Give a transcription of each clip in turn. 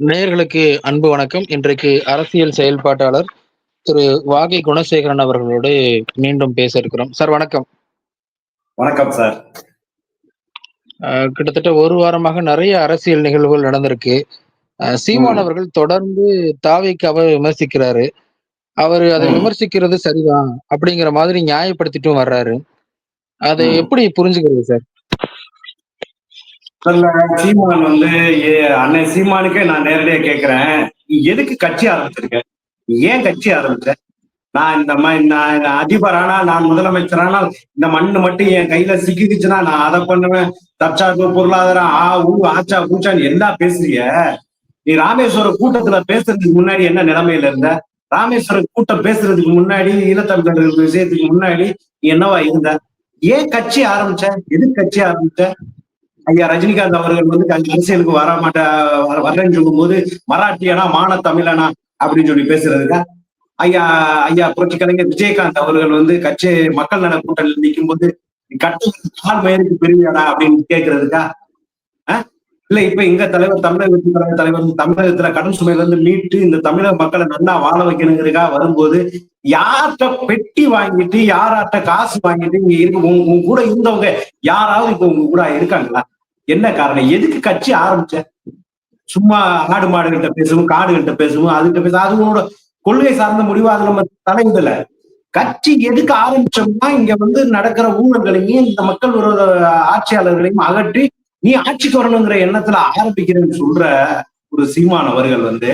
நேயர்களுக்கு அன்பு வணக்கம். இன்றைக்கு அரசியல் செயல்பாட்டாளர் திரு வாகை குணசேகரன் அவர்களோடு மீண்டும் பேச இருக்கிறோம். சார் வணக்கம். வணக்கம் சார். கிட்டத்தட்ட ஒரு வாரமாக நிறைய அரசியல் நிகழ்வுகள் நடந்திருக்கு. சீமான் அவர்கள் தொடர்ந்து தாவேக்காவை விமர்சிக்கிறாரு. அவரு அதை விமர்சிக்கிறது சரிதான் அப்படிங்கிற மாதிரி நியாயப்படுத்திட்டும் வர்றாரு. அதை எப்படி புரிஞ்சுக்கிறது சார்? சீமான் வந்து அண்ணன் சீமானுக்கே நான் நேரடியா கேட்கிறேன், எதுக்கு கட்சி ஆரம்பிச்சிருக்க? ஏன் கட்சி ஆரம்பிச்ச? நான் நான் அதிபர் ஆனா, நான் முதலமைச்சர் ஆனால் இந்த மண்ணு மட்டும் என் கையில சிக்கிக்குச்சுன்னா நான் அதை பண்ணுவேன், தற்சார்பு பொருளாதாரம் ஆச்சா பூச்சான்னு எல்லாம் பேசுறிய. நீ ராமேஸ்வரம் கூட்டத்துல பேசுறதுக்கு முன்னாடி என்ன நிலைமையில இருந்த? ராமேஸ்வரம் கூட்டம் பேசுறதுக்கு முன்னாடி, ஈழத்தமிழர்கள் விஷயத்துக்கு முன்னாடி நீ என்னவா இருந்த? ஏன் கட்சி ஆரம்பிச்ச? எதுக்கு கட்சி ஆரம்பிச்ச? ஐயா ரஜினிகாந்த் அவர்கள் வந்து அரசியலுக்கு வரேன்னு சொல்லும் போது மராட்டியனா மான தமிழனா அப்படின்னு சொல்லி பேசுறதுக்கா? ஐயா புரட்சி கலைஞர் விஜயகாந்த் அவர்கள் வந்து கட்சி மக்கள் நல கூட்டணியில் நிற்கும் போது கால் மயிருக்கு பெருமையாடா அப்படின்னு கேட்கறதுக்கா? இல்ல இப்ப எங்க தலைவர், தமிழக வெற்றி கழக தலைவர் தமிழகத்துல கடன் சுமையில இருந்து மீட்டு இந்த தமிழக மக்களை நல்லா வாழ வைக்கணுங்கிறதுக்கா வரும்போது யார்கிட்ட பெட்டி வாங்கிட்டு யாராட்ட காசு வாங்கிட்டு இங்க இருக்கு உங்க கூட இருந்தவங்க யாராவது இப்ப உங்க கூட இருக்காங்களா? என்ன காரணம்? எதுக்கு கட்சி ஆரம்பிச்ச? சும்மா ஆடு மாடுகிட்ட பேசுவோம், காடுகிட்ட பேசுவோம், அதுகிட்ட பேசுவோம். அது உன்னோட கொள்கை சார்ந்த முடிவு, அது நம்ம தலைவதில்ல. கட்சி எதுக்கு ஆரம்பிச்சோம்னா, இங்க வந்து நடக்கிற ஊழல்களையும் இந்த மக்கள் விரோத ஆட்சியாளர்களையும் அகற்றி நீ ஆட்சிக்கு வரணுங்கிற எண்ணத்துல ஆரம்பிக்கிறேன்னு சொல்ற ஒரு சீமான் அவர்கள் வந்து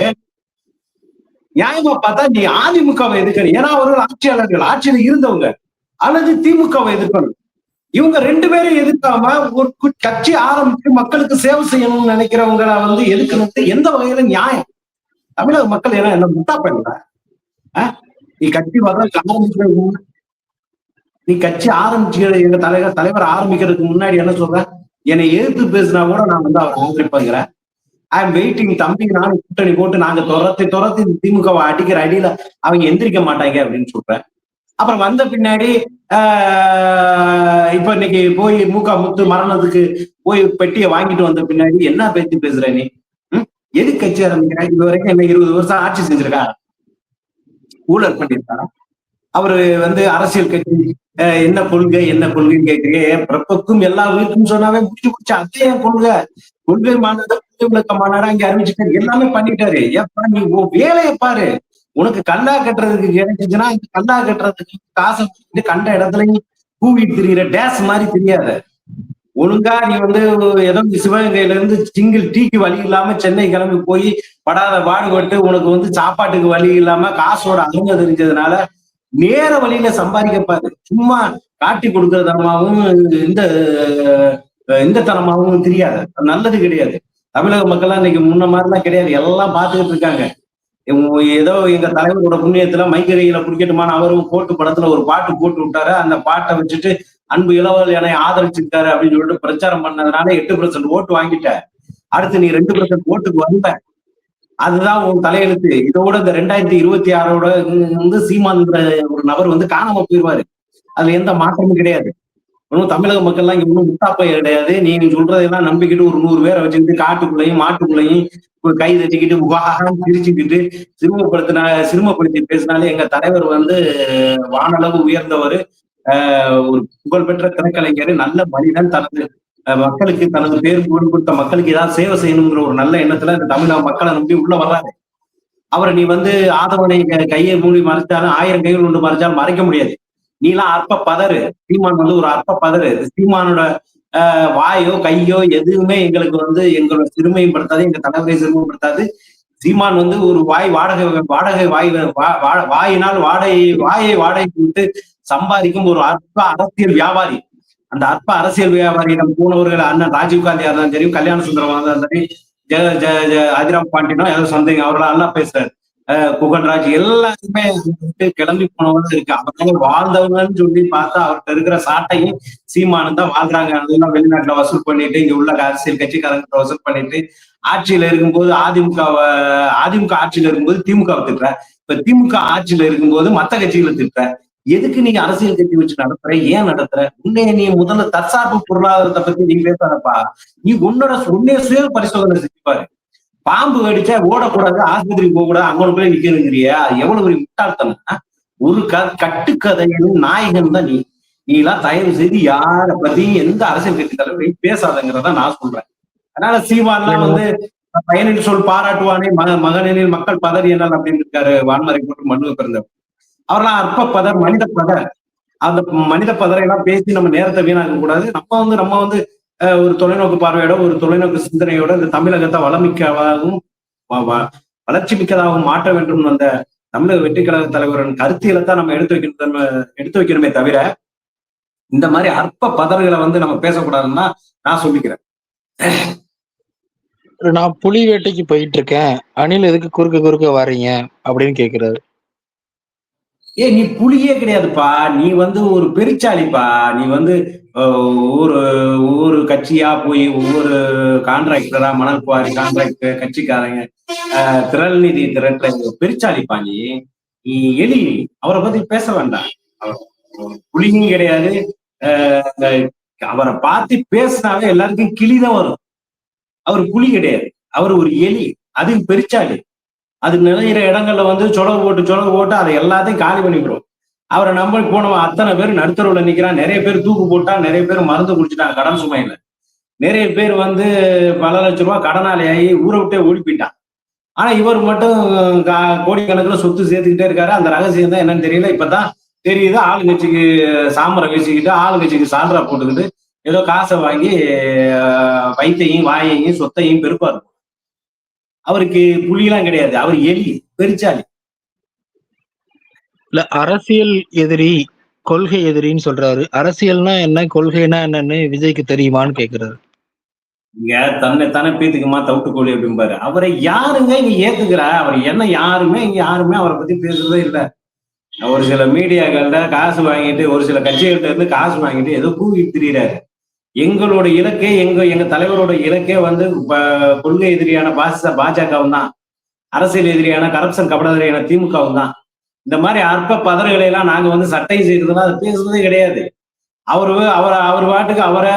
நியாயமா பார்த்தா நீ அதிமுகவை எதிர்க்கணும். ஏன்னா அவர்கள் ஆட்சியாளர்கள், ஆட்சியில இருந்தவங்க, அல்லது திமுகவை எதிர்க்கணும். இவங்க ரெண்டு பேரும் எதிர்க்காம ஒரு கட்சி ஆரம்பிச்சு மக்களுக்கு சேவை செய்யணும்னு நினைக்கிறவங்களை வந்து எதுக்குறது எந்த வகையில நியாயம்? தமிழக மக்கள் என்ன முட்டா பண்ண? நீ கட்சி ஆரம்பிச்சு நீ கட்சி ஆரம்பிச்சு எங்க தலைவர் ஆரம்பிக்கிறதுக்கு முன்னாடி என்ன சொல்ற? என்னை எதிர்த்து பேசினா கூட நான் வந்து அவர் ஆதரிப்பேங்கிறேன். ஐ எம் வெயிட்டிங், தம்பி நானும் கூட்டணி போட்டு நாங்க துரத்தி திமுகவை அடிக்கிற அடியில அவங்க எந்திரிக்க மாட்டாங்க அப்படின்னு சொல்றேன். அப்புறம் வந்த பின்னாடி இப்ப இன்னைக்கு போய் முத்து மரணத்துக்கு போய் பெட்டியை வாங்கிட்டு வந்த பின்னாடி என்ன பேச்சு பேசுற நீ? எது கட்சி ஆரம்பிக்கிறேன்? இது வரைக்கும் என்ன 20 வருஷம் ஆட்சி செஞ்சிருக்கா? ஊழல் பண்ணியிருக்காரா? அவரு வந்து அரசியல் கட்சி என்ன கொள்கைன்னு கேட்கிறீங்க. பிறப்புக்கும் எல்லா வீட்டுக்கும் சொன்னாவே முடிச்சு அதே என் கொள்கை மாநாடு, விளக்க மாநாடு அங்க அறிவிச்சுட்டாரு, எல்லாமே பண்ணிட்டாரு. ஏப்பா நீ வேலையை பாரு. உனக்கு கல்லா கட்டுறதுக்கு கிடைச்சிச்சுன்னா இந்த கல்லா கட்டுறதுக்கு காசை கண்ட இடத்துலயும் கூவிட்டு திரியிற டேஸ் மாதிரி தெரியாத. ஒழுங்கா நீ வந்து ஏதோ சிவகங்கையில இருந்து சிங்கிள் டீக்கு வழி இல்லாம சென்னை கிளம்பி போய் படாத பாடுபட்டு உனக்கு வந்து சாப்பாட்டுக்கு வழி இல்லாம காசோட அருமை தெரிஞ்சதுனால நேர வழியில சம்பாதிக்கப்பாரு. சும்மா காட்டி கொடுக்கறதனமாவும் இந்த தனமாவும் தெரியாது. நல்லது கிடையாது. தமிழக மக்கள்லாம் இன்னைக்கு முன்ன மாதிரிலாம் கிடையாது. எல்லாம் பார்த்துக்கிட்டு இருக்காங்க. ஏதோ எங்க தலைவரோட புண்ணியத்துல மைக்கரையில குடிக்கட்டுமான அவரும் போட்டு படத்துல ஒரு பாட்டு போட்டு விட்டாரு. அந்த பாட்டை வச்சுட்டு அன்பு இளவல் என்னை ஆதரிச்சிருக்காரு அப்படின்னு சொல்லிட்டு பிரச்சாரம் பண்ணதுனால 8% ஓட்டு வாங்கிட்ட. அடுத்து நீ 2% ஓட்டுக்கு வந்த. அதுதான் உன் தலையெழுத்து. இதோட இந்த 2026 வந்து சீமான்ற ஒரு நபர் வந்து காணாம போயிடுவாரு. அதுல எந்த மாற்றமும் கிடையாது. ஒன்னும் தமிழக மக்கள்லாம் இங்க ஒன்றும் முட்டாப்பை கிடையாது. நீ சொல்றதெல்லாம் நம்பிக்கிட்டு ஒரு 100 பேரை வச்சுக்கிட்டு காட்டுக்குள்ளையும் மாட்டுக்குள்ளையும் கை தட்டிக்கிட்டு சிரிச்சுக்கிட்டு சிறுமப்படுத்தி பேசினாலே எங்க தலைவர் வந்து வானளவு உயர்ந்தவர், ஒரு புகழ்பெற்ற திரைக்கலைஞர், நல்ல மனிதன், தனது மக்களுக்கு தனது பேர் புகழ் கொடுத்த மக்களுக்கு ஏதாவது சேவை செய்யணுங்கிற ஒரு நல்ல எண்ணத்துல இந்த தமிழக மக்களை நம்பி உள்ள வர்றாரு. அவரை நீ வந்து ஆதவனை கையை மூடி மறைச்சாலும் 1000 கைகள் ஒன்று மறைச்சாலும் மறைக்க முடியாது. நீலாம் அற்ப பதறு. சீமான் வந்து ஒரு அற்ப பதறு. சீமானோட வாயோ கையோ எதுவுமே எங்களுக்கு வந்து எங்களோட சிறுமையும் படுத்தாது, எங்க தலைவரை சிறுமைப்படுத்தாது. சீமான் வந்து ஒரு வாயினால் வாயை வாடகை கொடுத்து சம்பாதிக்கும் ஒரு அற்ப அரசியல் வியாபாரி. அந்த அற்ப அரசியல் வியாபாரியிடம் போனவர்கள் அண்ணன் ராஜீவ்காந்தியா இருந்தாலும் தெரியும், கல்யாண சுந்தரமா இருந்தாலும் சரி, அதிராம் பாண்டியனோ ஏதோ சந்தேகம் அவர்களால் எல்லாம் பேசுறாரு. குகன்ராஜ் எல்லாருமே கிளம்பி போனவங்க இருக்கு. அவங்க வாழ்ந்தவங்கன்னு சொல்லி பார்த்தா அவர்கிட்ட இருக்கிற சாட்டையும் சீமானு தான் வாழ்றாங்க. அதெல்லாம் வெளிநாட்டுல வசூல் பண்ணிட்டு இங்க உள்ள அரசியல் கட்சிக்காரங்க வசூல் பண்ணிட்டு ஆட்சியில இருக்கும்போது அதிமுக ஆட்சியில இருக்கும்போது திமுக திட்டுற, இப்ப திமுக ஆட்சியில இருக்கும்போது மத்த கட்சிகளை திட்டுற. எதுக்கு நீங்க அரசியல் கட்சி வச்சு நடத்துற? ஏன் நடத்துற? உன்னைய நீ முதல்ல தற்சார்பு பொருளாதாரத்தை பத்தி நீ பேசாதப்பா. நீ உன்னைய சுய பரிசோதனை செஞ்சுப்பாரு. பாம்பு கடிச்சா ஓடக்கூடாது, ஆஸ்பத்திரிக்கு போக கூடாது, அங்க போய் நிக்கணுங்கிறியா? எவ்வளவு ஒரு முட்டாள்தனம். ஒரு கட்டுக்கதையும் நாயகன் தான் நீ. நீ எல்லாம் தயவு செய்து யார பத்தியும் எந்த அரசியல் கட்சி தலைவரையும் பேசாதங்கிறத நான் சொல்றேன். அதனால சீமான்லாம் வந்து பயனில் சொல் பாராட்டுவானே மகனில் மக்கள் பதறி என்னால் அப்படின்னு இருக்காரு. வான்மறை போட்டு மண்ணுவ பிறந்தவர். அவரெல்லாம் அற்ப பதர், மனித பதர். அந்த மனித பதரை எல்லாம் பேசி நம்ம நேரத்தை வீணாக்க கூடாது. நம்ம வந்து ஒரு தொலைநோக்கு பார்வையோட, ஒரு தொலைநோக்கு சிந்தனையோட இந்த தமிழகத்தை வளமிக்கவாகவும் வளர்ச்சி மிக்கதாகவும் மாற்ற வேண்டும் அந்த தமிழக வெற்றி கழக தலைவரின் கருத்தியலை தான் நம்ம எடுத்து வைக்கணுமே தவிர இந்த மாதிரி அற்ப பதறுகளை வந்து நம்ம பேசக்கூடாதுன்னு தான் நான் சொல்லிக்கிறேன். நான் புலி வேட்டைக்கு போயிட்டு இருக்கேன், அணில் எதுக்கு குறுக்க வர்றீங்க அப்படின்னு கேக்குறாரு. நீ புலியே கிடையாதுப்பா, நீ வந்து ஒரு பெருச்சாளிப்பா. நீ வந்து ஒவ்வொரு ஒவ்வொரு கட்சியா போய் ஒவ்வொரு கான்ட்ராக்டரா, மணல் குவாரி கான்ட்ராக்ட் கட்சிக்காரங்க திரள் நிதி திரட்ட பெருச்சாளிப்பா நீ. நீ எலி, அவரை பத்தி பேச வேண்டாம். அவர் புலியும் கிடையாது. அவரை பார்த்து பேசினாவே எல்லாருக்கும் கிளிதான் வரும். அவர் புலி கிடையாது, அவர் ஒரு எலி, அது பெருச்சாளி. அது நிறைய இடங்கள்ல வந்து சொலவு போட்டு அதை எல்லாத்தையும் காலி பண்ணிக்கிறோம். அவரை நம்ப போனவன் அத்தனை பேர் நடுத்தரவுல நிக்கிறான். நிறைய பேர் தூக்கு போட்டான், நிறைய பேர் மருந்து குடிச்சிட்டாங்க கடன் சுமையில. நிறைய பேர் வந்து பல லட்சம் ரூபாய் கடனாளியாகி ஊரை விட்டே ஓடி போயிட்டான். ஆனா இவர் மட்டும் கோடிக்கணக்கில் சொத்து சேர்த்துக்கிட்டே இருக்காரு. அந்த ரகசியம் தான் என்னன்னு தெரியல. இப்பதான் தெரியுது. ஆளுங்கட்சிக்கு சாமரை வீசிக்கிட்டு, ஆளுங்கட்சிக்கு சான்றா போட்டுக்கிட்டு ஏதோ காசை வாங்கி வைத்தையும் வாயையும் சொத்தையும் பெருப்பாரு. அவருக்கு புலியெல்லாம் கிடையாது, அவர் எலி, பெருச்சாலி. இல்ல, அரசியல் எதிரி, கொள்கை எதிரின்னு சொல்றாரு. அரசியல்னா என்ன, கொள்கைனா என்னன்னு விஜய்க்கு தெரியுமான்னு கேக்குறாரு. இங்க தன்னை பேத்துக்குமா தவிட்டுக்கோழி அப்படிம்பாரு. அவரை யாருங்க இங்க ஏத்துக்கிறா? அவர் என்ன யாருமே அவரை பத்தி பேசுறதே இல்லை. ஒரு சில மீடியாக்கள்ல காசு வாங்கிட்டு, ஒரு சில கட்சிகள்கிட்ட இருந்து காசு வாங்கிட்டு ஏதோ கூவிட்டு திரியிறாரு. எங்களோட இலக்கே, எங்க தலைவரோட இலக்கே வந்து கொள்கை எதிரியான பாஜகவும் தான், அரசியல் எதிரியான கரப்ஷன் கபடதிரியான திமுகவும் தான். இந்த மாதிரி அற்ப பதறுகளை எல்லாம் நாங்க வந்து சட்டை செய்யறதுலாம் அது பேசுறதே கிடையாது. அவர் பாட்டுக்கு அவரை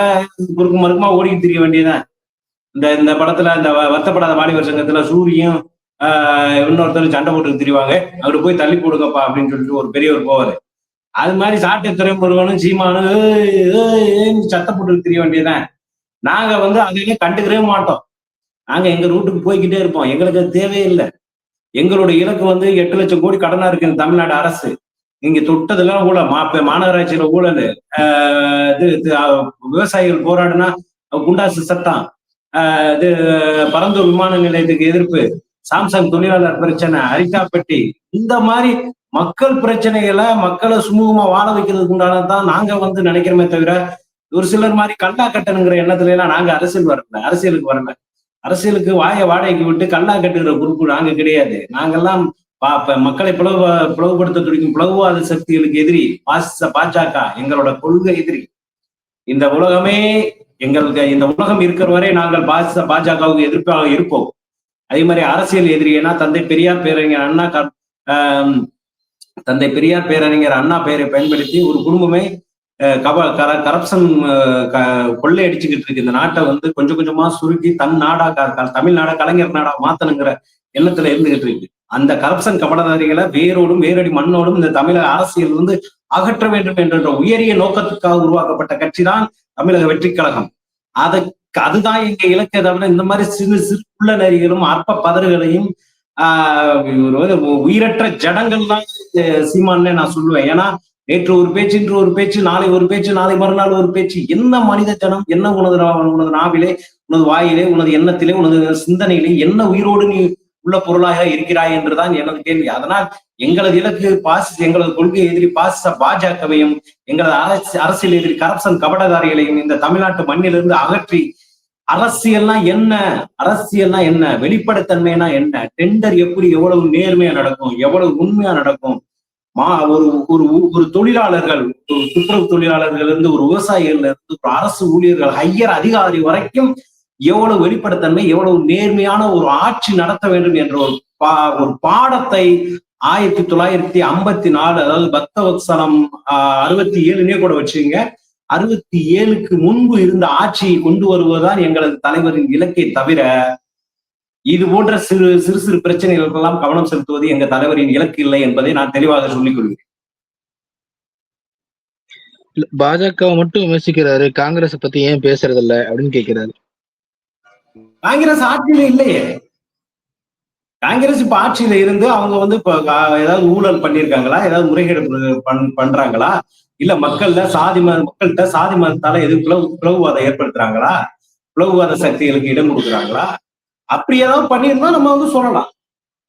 குறுக்கு மறுக்குமா ஓடிக்கிட்டு திரிய வேண்டியதான். இந்த படத்துல இந்த வருத்தப்படாத வாலிபர் சங்கத்துல சூரியும் இன்னொருத்தரும் சண்டை போட்டு திரிவாங்க. அவரு போய் தள்ளி போடுங்கப்பா அப்படின்னு சொல்லிட்டு ஒரு பெரியவர் போவாரு. அது மாதிரி சாட்டை துறைமுருகனும் சீமானும் சத்தம் போட்டு திரிய வேண்டியதான். நாங்க வந்து அதையும் கண்டுக்கவே மாட்டோம். நாங்க எங்க ரூட்டுக்கு போய்கிட்டே இருப்போம். எங்களுக்கு அது தேவையில்லை. எங்களோட இலக்கு வந்து 8 லட்சம் கோடி கடனா இருக்கு இந்த தமிழ்நாடு அரசு. இங்க தொட்டதெல்லாம் ஊழல், மாநகராட்சியில ஊழல், விவசாயிகள் போராடுனா குண்டாசு சட்டம், இது பரந்தூர் விமான நிலையத்துக்கு எதிர்ப்பு, சாம்சங் தொழிலாளர் பிரச்சனை, அரிக்காப்பட்டி, இந்த மாதிரி மக்கள் பிரச்சனைகளை மக்களை சுமூகமா வாழ வைக்கிறதுக்கு உண்டானதான் நாங்க வந்து நினைக்கிறோமே தவிர ஒரு சிலர் மாதிரி கல்லா கட்டணுங்கிற எண்ணத்துல எல்லாம் நாங்க அரசியலுக்கு வரல. அரசியலுக்கு வாடகைக்கு விட்டு கல்லா கட்டுகிற குரூப் நாங்க கிடையாது. நாங்கெல்லாம் மக்களை பிளவுபடுத்த துடிக்கும் பிளவுவாத சக்திகளுக்கு எதிரி பாஜக எங்களோட கொள்கை எதிரி. இந்த உலகமே எங்களுக்கு, இந்த உலகம் இருக்கிற வரை நாங்கள் பாஜகவுக்கு எதிர்ப்பாக இருப்போம். அதே மாதிரி அரசியல் எதிரினா தந்தை பெரியார் பேரறிஞர் அண்ணா பெயரை பயன்படுத்தி ஒரு குடும்பமே கரப்ஷன் கொள்ளை அடிச்சுக்கிட்டு இருக்கு. இந்த நாட்டை வந்து கொஞ்சம் கொஞ்சமா சுருக்கி தமிழ்நாடா கலைஞர் நாடா மாத்தணுங்கிற எண்ணத்துல இருந்துகிட்டு இருக்கு. அந்த கரப்ஷன் கபடதாரிகளை வேரடி மண்ணோடும் இந்த தமிழக அரசியல் வந்து அகற்ற வேண்டும் என்ற உயரிய நோக்கத்துக்காக உருவாக்கப்பட்ட கட்சி தான் தமிழக வெற்றி கழகம். அதுதான் எங்க இலக்கை தவிர இந்த மாதிரி சிறு நரிகளும் அற்ப பதறுகளையும் உயிரற்ற ஜடங்கள் தான் சீமானே நான் சொல்லுவேன். ஏன்னா நேற்று ஒரு பேச்சு, இன்று ஒரு பேச்சு, நாளை ஒரு பேச்சு, நாளை மறுநாள் ஒரு பேச்சு. என்ன மனித ஜனம், என்ன உனது நாவிலே, உனது வாயிலே, உனது எண்ணத்திலே, உனது சிந்தனையிலே என்ன உயிரோடு நீ உள்ள பொருளாக இருக்கிறாய் என்றுதான் எனது கேள்வி. அதனால் எங்களது இலக்கு எங்களது கொள்கை எதிரி பாஜகவையும் எங்களது அரசியல் எதிரி கரப்ஷன் கபடதாரிகளையும் இந்த தமிழ்நாட்டு மண்ணிலிருந்து அகற்றி அரசியல்னா என்ன, வெளிப்படைத்தன்மைனா என்ன, டெண்டர் எப்படி எவ்வளவு நேர்மையா நடக்கும், எவ்வளவு உண்மையா நடக்கும், ஒரு தொழிலாளர்கள், துப்புரவு தொழிலாளர்கள் இருந்து ஒரு விவசாயிகள் இருந்து ஒரு அரசு ஊழியர்கள், ஹையர் அதிகாரி வரைக்கும் எவ்வளவு வெளிப்படைத்தன்மை, எவ்வளவு நேர்மையான ஒரு ஆட்சி நடத்த வேண்டும் என்ற ஒரு பாடத்தை 1954, அதாவது பக்தவத்சலம் 67 கூட வச்சுங்க, 67க்கு முன்பு இருந்த ஆட்சியை கொண்டு வருவதுதான் எங்களது தலைவரின் இலக்கை தவிர இது போன்ற சிறு சிறு சிறு பிரச்சனைகளுக்கெல்லாம் கவனம் செலுத்துவது எங்க தலைவரின் இலக்கு இல்லை என்பதை நான் தெளிவாக சொல்லிக் கொள்கிறேன். பாஜகவை மட்டும் விமர்சிக்கிறாரு, காங்கிரஸ் பத்தி ஏன் பேசுறது இல்ல அப்படின்னு கேட்கிறாரு. காங்கிரஸ் ஆட்சியில இல்லையே. காங்கிரஸ் இப்ப ஆட்சியில இருந்து அவங்க வந்து இப்ப ஏதாவது ஊழல் பண்ணிருக்காங்களா, ஏதாவது முறைகேடு பண்றாங்களா, இல்ல மக்கள்கிட்ட சாதி மதத்தால எது பிளவுவாதம் ஏற்படுத்துறாங்களா, பிளவுவாத சக்திகளுக்கு இடம் கொடுக்குறாங்களா? அப்படி ஏதாவது பண்ணியிருந்தா நம்ம வந்து சொல்லலாம்.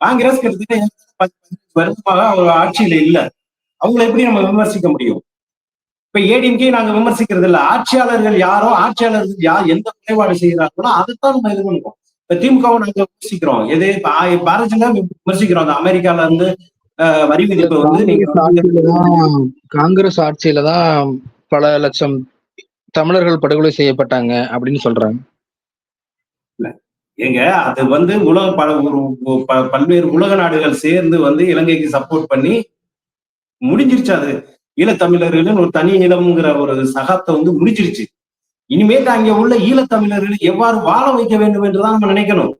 காங்கிரஸ் கிட்டத்தட்ட வருஷமாக ஒரு ஆட்சியில இல்ல, அவங்களை எப்படி நம்ம விமர்சிக்க முடியும்? இப்ப ஏடிஎம்கே நாங்க விமர்சிக்கிறது இல்ல, ஆட்சியாளர்கள் யாரோ, ஆட்சியாளர்கள் யார் எந்த குறைபாடு செய்யறாங்களோ அதைத்தான் நம்ம இது பண்ணுவோம். இப்ப திமுகவை நாங்க விமர்சிக்கிறோம், எது பாரதிய ஜனதா விமர்சிக்கிறோம். அந்த அமெரிக்கால இருந்து வரி விதிப்பு வந்து காங்கிரஸ் ஆட்சியில தான் பல லட்சம் தமிழர்கள் படுகொலை செய்யப்பட்டாங்க அப்படின்னு சொல்றாங்க. ஏங்க அது வந்து பல்வேறு உலக நாடுகள் சேர்ந்து வந்து இலங்கைக்கு சப்போர்ட் பண்ணி முடிஞ்சிருச்சு. அது ஈழத்தமிழர்கள் ஒரு தனி நிலம்ங்கிற ஒரு சகாப்தம் வந்து முடிஞ்சிருச்சு. இனிமேட்டு அங்கே உள்ள ஈழத்தமிழர்கள் எவ்வாறு வாழ வைக்க வேண்டும் என்றுதான் நம்ம நினைக்கணும்.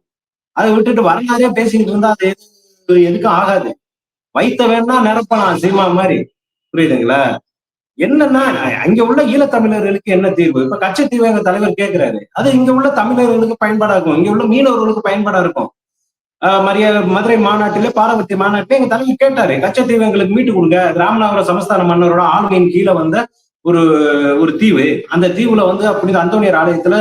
அதை விட்டுட்டு வரலாறே பேசிக்கிட்டு இருந்தா அது எதுக்கும் ஆகாது. வைத்த வேணா நிரப்பலாம் சீமா மாதிரி, புரியுதுங்களா? என்னன்னா அங்க உள்ள ஈழத்தமிழர்களுக்கு என்ன தீர்வு? இப்ப கச்சத்தீவு எங்க தலைவர் கேட்கிறாரு, அது இங்க உள்ள தமிழர்களுக்கு பயன்பாடா இருக்கும், இங்க உள்ள மீனவர்களுக்கு பயன்பாடா இருக்கும். மதுரை மாநாட்டிலே பாரபட்ச மாநாட்டிலே எங்க தலைவர் கேட்டாரு, கச்சத்தீவு எங்களுக்கு மீட்டு கொடுங்க, ராமநாதபுரம் சமஸ்தான மன்னரோட ஆளுமையின் கீழே வந்த ஒரு ஒரு தீவு, அந்த தீவுல வந்து புனித அந்தோனியர் ஆலயத்துல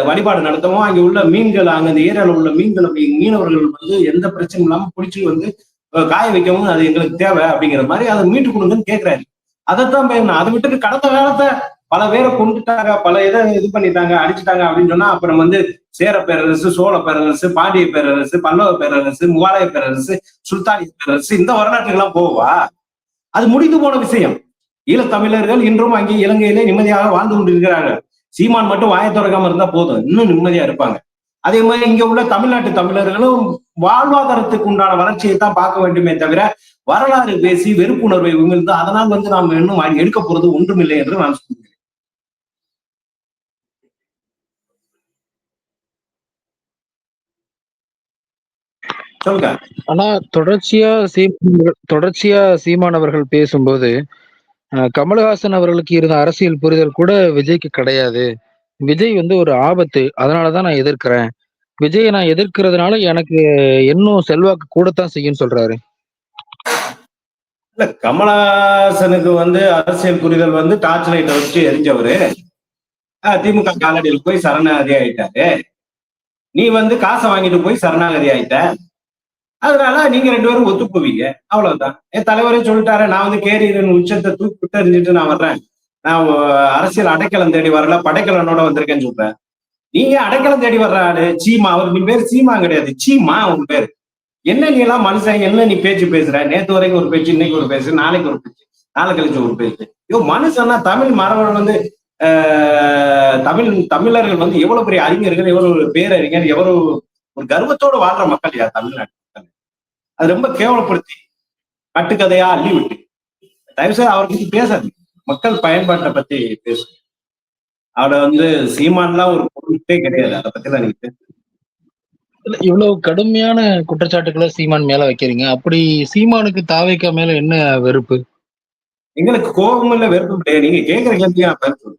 வழிபாடு நடத்தவும், அங்க உள்ள மீன்கள், அங்க அந்த ஏரியாவில் உள்ள மீன்களை மீனவர்கள் வந்து எந்த பிரச்சனையும் இல்லாம பிடிச்சி வந்து காய வைக்கவும் அது எங்களுக்கு தேவை அப்படிங்கிற மாதிரி அதை மீட்டு கொடுங்கன்னு கேட்கிறாரு. அதைத்தான் பேசணும். அதை விட்டுட்டு கடந்த காலத்தை பல பேரை கொண்டுட்டாங்க, பல இதை இது பண்ணிட்டாங்க, அடிச்சுட்டாங்க அப்படின்னு சொன்னா அப்புறம் வந்து சேர பேரரசு, சோழ பேரரசு, பாண்டிய பேரரசு, பல்லவ பேரரசு, முகலாய பேரரசு, சுல்தானிய பேரரசு, இந்த வரலாற்றுக்கு எல்லாம் போவா? அது முடிந்து போன விஷயம். ஈழத்தமிழர்கள் இன்றும் அங்கே இலங்கையிலே நிம்மதியாக வாழ்ந்து கொண்டு இருக்கிறார்கள். சீமான் மட்டும் வாயை திறக்காம இருந்தா போதும், இன்னும் நிம்மதியா இருப்பாங்க. அதே மாதிரி இங்க உள்ள தமிழ்நாட்டு தமிழர்களும் வாழ்வாதாரத்துக்கு உண்டான வளர்ச்சியை தான் பார்க்க வேண்டுமே தவிர வரலாறு பேசி வெறுப்புணர்வை உமிழ்ந்து அதனால் வந்து நாம் இன்னும் எடுக்க போறது ஒன்றுமில்லை என்று நான் சொல்கிறேன். சொல்லுங்க. ஆனா தொடர்ச்சியா சீமானவர்கள் பேசும்போது கமலஹாசன் அவர்களுக்கு இருந்த அரசியல் புரிதல் கூட விஜய்க்கு கிடையாது. விஜய் வந்து ஒரு ஆபத்து, அதனாலதான் நான் எதிர்க்கிறேன். விஜயை நான் எதிர்க்கிறதுனால எனக்கு இன்னும் செல்வாக்கு கூடத்தான் செய்யும் சொல்றாரு. இல்ல, கமலஹாசனுக்கு வந்து அரசியல் புரிதல் வந்து டார்ச் லைட்டை வச்சு எரிஞ்சவரு திமுக காலடியில் போய் சரணாகதி ஆயிட்டாரு. நீ வந்து காசை வாங்கிட்டு போய் சரணாகதி ஆயிட்ட, அதனால நீங்க ரெண்டு பேரும் ஒத்து போவீங்க, அவ்வளவுதான். என் தலைவரே சொல்லிட்டாரு, நான் வந்து கேரியரின் உச்சத்தை தூக்கிட்டு எறிஞ்சிட்டு நான் வர்றேன், நான் அரசியல் அடைக்கலம் தேடி வரல, படைக்கலனோட வந்திருக்கேன்னு சொல்றேன். நீங்க அடைக்கலம் தேடி வர்ற ஆளு சீமா, அவர் நீ பேர் சீமா கிடையாது, சீமா உன் பேரு. என்ன நீ எல்லாம் மனுஷன், என்ன நீ பேச்சு பேசுற? நேத்து வரைக்கும் ஒரு பேச்சு, இன்னைக்கு ஒரு பேச்சு, நாளைக்கு ஒரு பேச்சு, நாளை கழிச்சு ஒரு பேச்சு. மனுஷன்னா தமிழ் மரபர்கள் வந்து தமிழர்கள் வந்து எவ்வளவு பெரிய அறிஞர்கள், எவ்வளவு பேரறிஞர், எவ்வளவு ஒரு கர்வத்தோடு வாழ்ற மக்கள் யார் தமிழ்நாட்டு மக்கள். அது ரொம்ப கேவலப்படுத்தி கட்டுக்கதையா அள்ளி விட்டு தயவுசெய்து அவரை பத்தி பேசாது, மக்கள் பயன்பாட்டை பத்தி பேசு. அவட வந்து சீமான்லாம் ஒரு பொருட்டே கிடையாது, அதை பத்தி தான் நீங்க இவ்வளவு கடுமையான குற்றச்சாட்டுக்களை சீமான் மேல வைக்கிறீங்க. அப்படி சீமானுக்கு தாவேக்கா மேல என்ன வெறுப்பு? எங்களுக்கு கோபம் இல்ல, வெறுப்பு கிடையாது. நீங்க கேட்கிற கேள்வியா பேசுறோம்.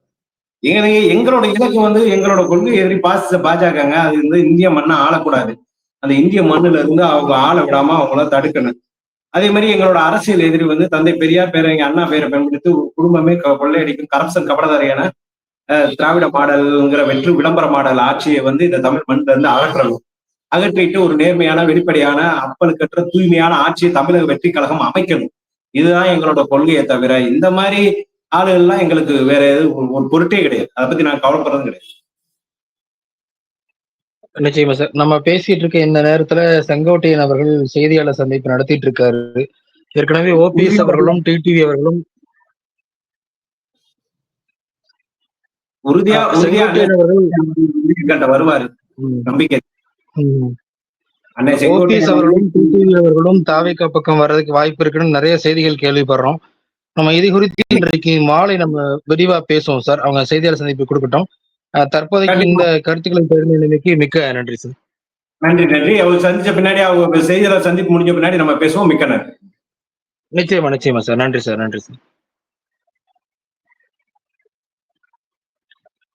எங்களோட இலக்கு வந்து எங்களோட கொள்கை எதிரி பாஜகங்க. அது வந்து இந்திய மண்ணை ஆளக்கூடாது, அந்த இந்திய மண்ணுல இருந்து அவங்க ஆள விடாம அவங்கள தடுக்கணும். அதே மாதிரி எங்களோட அரசியல் எதிரி வந்து தந்தை பெரியார் பேரை, எங்க அண்ணா பேரை பயன்படுத்தி குடும்பமே கொள்ளையடிக்கும் கரப்ஷன் கபடதாரியான திராவிட மாடல்ங்கிற வெற்று விளம்பர மாடல் ஆட்சியை வந்து இந்த தமிழ் மண்ணில இருந்து அகற்றணும். அகற்றிட்டு ஒரு நேர்மையான, வெளிப்படையான, அப்பலுக்கற்ற தூய்மையான ஆட்சியை தமிழக வெற்றி கழகம் அமைக்கணும். இதுதான் எங்களோட கொள்கையை தவிர இந்த மாதிரி ஆளுகள்லாம் எங்களுக்கு வேற எதுவும் ஒரு பொருட்டே கிடையாது. அதை பத்தி நான் கவலைப்படுறதும் கிடையாது. நிச்சயமா சார். நம்ம பேசிட்டு இருக்க இந்த நேரத்துல செங்கோட்டையன் அவர்கள் செய்தியாளர் சந்திப்பு நடத்திட்டு இருக்காரு. ஏற்கனவே ஓபிஎஸ் அவர்களும் டிடிவி அவர்களும் உறுதியா வருவாரு, நம்பிக்கை. ஓபிஎஸ் அவர்களும் டிடிவி அவர்களும் தாவேக்கா பக்கம் வர்றதுக்கு வாய்ப்பு இருக்குன்னு நிறைய செய்திகள் கேள்விப்படுறோம். நம்ம இது குறித்து இன்றைக்கு மாலை நம்ம விரிவா பேசுவோம் சார். அவங்க செய்தியாளர் சந்திப்பு கொடுக்கட்டும். தற்போதைக்கு இந்த கருத்துக்களை பகிர்ந்தமைக்கு மிக்க நன்றி சார். நன்றி, நன்றி. அவர் சந்திச்ச பின்னாடி, அவங்க செய்தியாளர் சந்திப்பு முடிஞ்ச பின்னாடி நம்ம பேசுவோம். மிக்க நன்றி. நிச்சயமா, நிச்சயமா சார். நன்றி சார். நன்றி சார்.